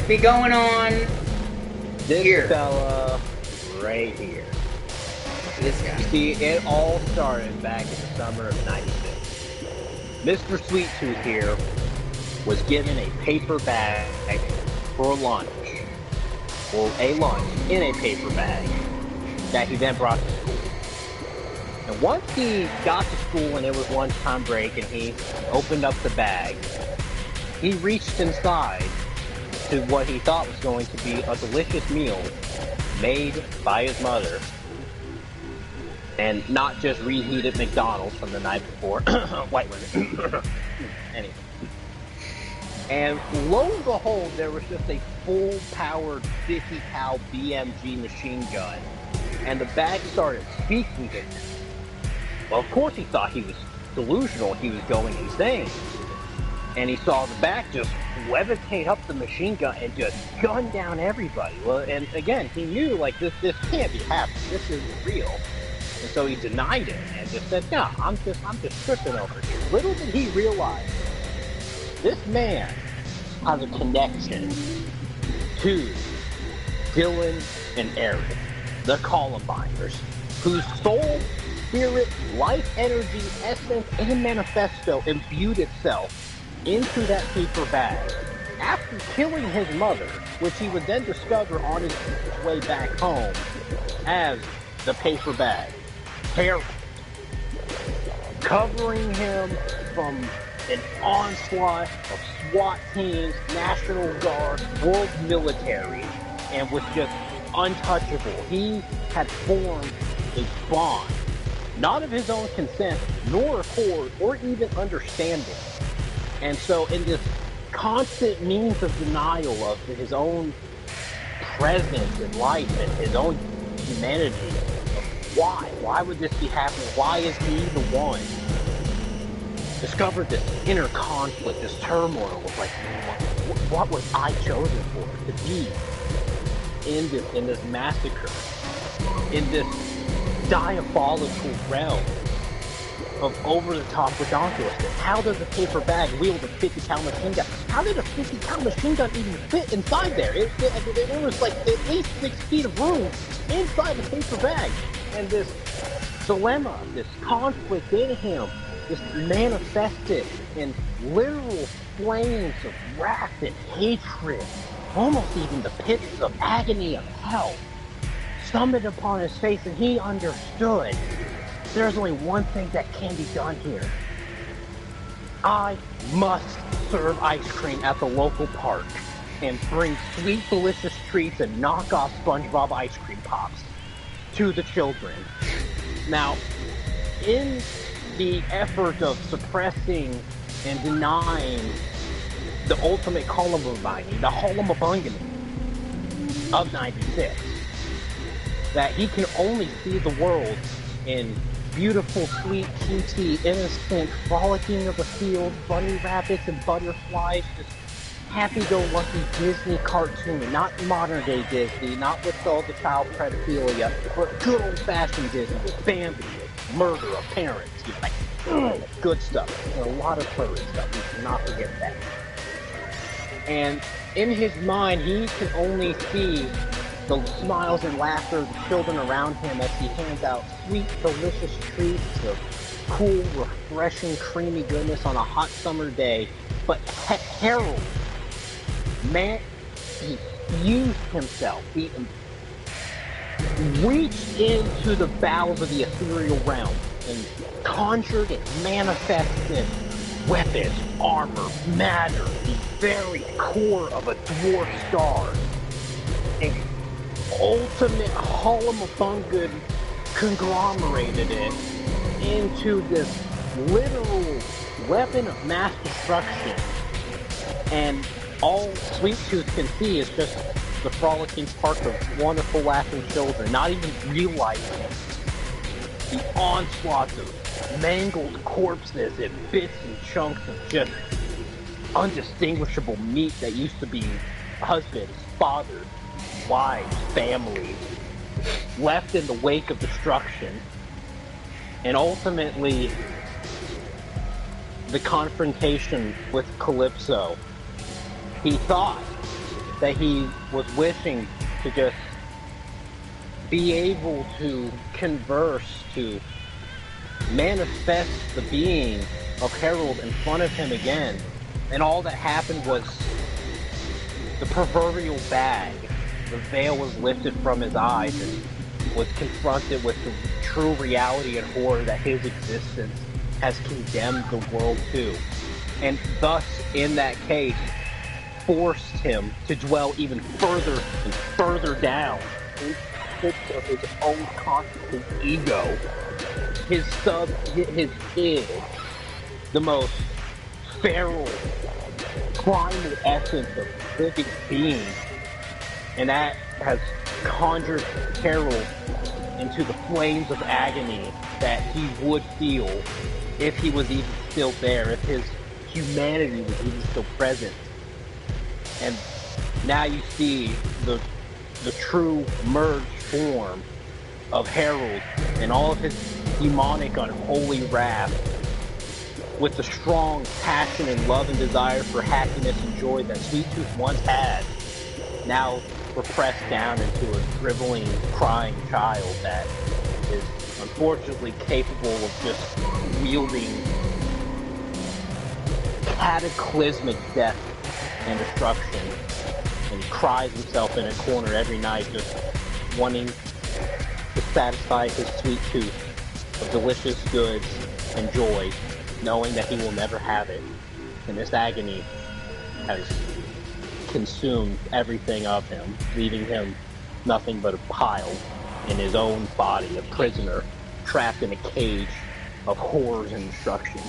be going on This here? fella right here. This guy. See, it all started back in the summer of '96. Mr. Sweet Tooth here was given a paper bag for lunch, or a lunch in a paper bag that he then brought to school. And once he got to school and it was lunchtime break and he opened up the bag, he reached inside to what he thought was going to be a delicious meal made by his mother, and not just reheated McDonald's from the night before. White women. Anyway. And lo and behold, there was just a full-powered 50 cal BMG machine gun, and the bag started speaking to him. Well, of course he thought he was delusional, he was going insane. And he saw the bag just levitate up the machine gun and just gun down everybody. Well, and again, he knew, like, this can't be happening, this isn't real. And so he denied it and just said, no, I'm just tripping over here. Little did he realize, this man has a connection to Dylan and Eric, the Columbiners, whose soul, spirit, life energy, essence, and manifesto imbued itself into that paper bag after killing his mother, which he would then discover on his way back home as the paper bag. Harold, covering him from an onslaught of SWAT teams, National Guard, world military, and was just untouchable. He had formed a bond, not of his own consent, nor accord, or even understanding. And so in this constant means of denial of his own presence in life and his own humanity, why would this be happening? Why is he the one? Discovered this inner conflict, this turmoil of, like, what was I chosen for? To be in this massacre, in this diabolical realm of over-the-top redonkulousness. How does a paper bag wield a 50 cal machine gun? How did a 50 cal machine gun even fit inside there? There was like at least 6 feet of room inside the paper bag. And this dilemma, this conflict in him, this manifested in literal flames of wrath and hatred, almost even the pits of agony of hell, summoned upon his face, and he understood there's only one thing that can be done here. I must serve ice cream at the local park and bring sweet, delicious treats and knockoff SpongeBob ice cream pops to the children. Now, in the effort of suppressing and denying the ultimate Columbine, the Hullabaloo of '96, that he can only see the world in beautiful, sweet, cutesy, innocent, frolicking of the field, bunny rabbits and butterflies, just happy-go-lucky Disney cartoon, not modern-day Disney, not with all the child pedophilia, but good old-fashioned Disney with Bambi, with murder of parents, good stuff, and a lot of furry stuff. We cannot forget that. And in his mind, he can only see the smiles and laughter of the children around him as he hands out sweet, delicious treats of cool, refreshing, creamy goodness on a hot summer day. But Harold, man, he fused himself. He reached into the bowels of the ethereal realm and conjured and manifested weapons, armor, matter, the very core of a dwarf star. And ultimate Hullabaloo conglomerated it into this literal weapon of mass destruction. And all Sweet Tooth can see is just the frolicking park of wonderful laughing children, not even realizing the onslaughts of mangled corpses and bits and chunks of just undistinguishable meat that used to be husbands, fathers, wives, families, left in the wake of destruction. And ultimately, the confrontation with Calypso. He thought that he was wishing to just be able to converse, to manifest the being of Harold in front of him again. And all that happened was the proverbial bag. The veil was lifted from his eyes and was confronted with the true reality and horror that his existence has condemned the world to. And thus, in that case, forced him to dwell even further and further down in the pits of his own conscious ego. His id, the most feral, primal essence of living being. And that has conjured Harold into the flames of agony that he would feel if he was even still there, if his humanity was even still present. And now you see the true merged form of Harold and all of his demonic, unholy wrath, with the strong passion and love and desire for happiness and joy that Sweet Tooth once had, now repressed down into a driveling, crying child that is unfortunately capable of just wielding cataclysmic death and destruction, and cries himself in a corner every night just wanting to satisfy his sweet tooth of delicious goods and joy, knowing that he will never have it. And this agony has consumed everything of him, leaving him nothing but a pile in his own body, a prisoner trapped in a cage of horrors and destruction.